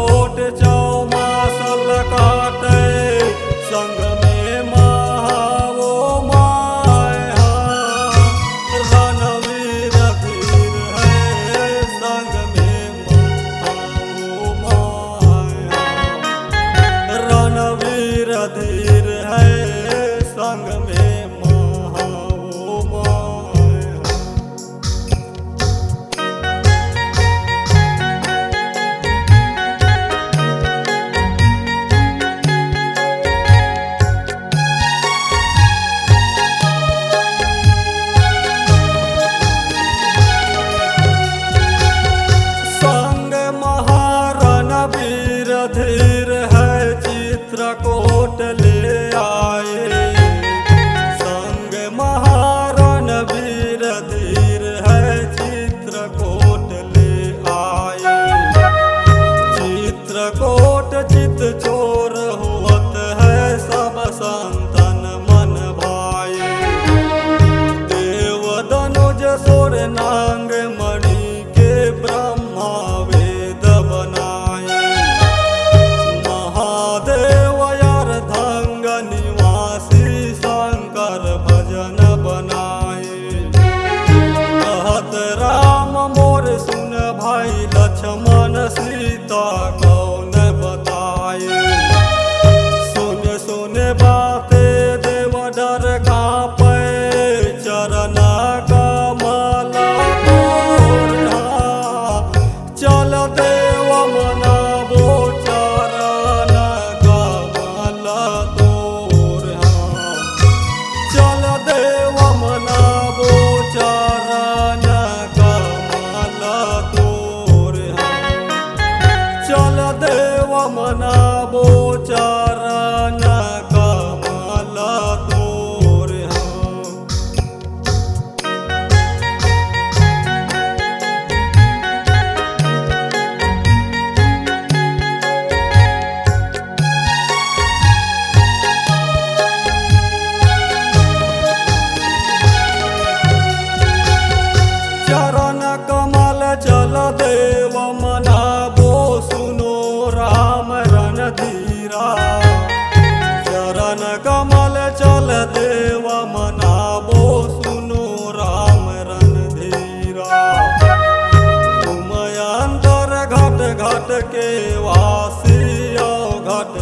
कोट चौमासल काटे संग में महावो माया रणवीर धीर है संग में महावो माया रणवीर धीर है संग में महावो माया। धीर है चित्रकूट ले आए संग महारणवीर धीर है चित्रकूट ले आए। चित्रकूट चित चोर होत है सब संतन मन भाए देव धनुज सोर नांग मणि के ब्रह्मा वेद बनाए। निवासी शंकर भजन बनाए कहत राम मोर सुन भाई लक्ष्मण सीता कौन बताए। सुन सुन बाते देव डर कांपे चरण कमल तोर चल देव मनाबो चरण कमल तोर चल देव मनाबो चरण कमल तोर चल देव मनाबो चरण कमल तोर। चरण कमल चल देव मनाबो सुनो राम रणधीरा चरण कमल चल देव मनाबो सुनो राम रणधीरा। तुम अंतर घट घट के वासी घट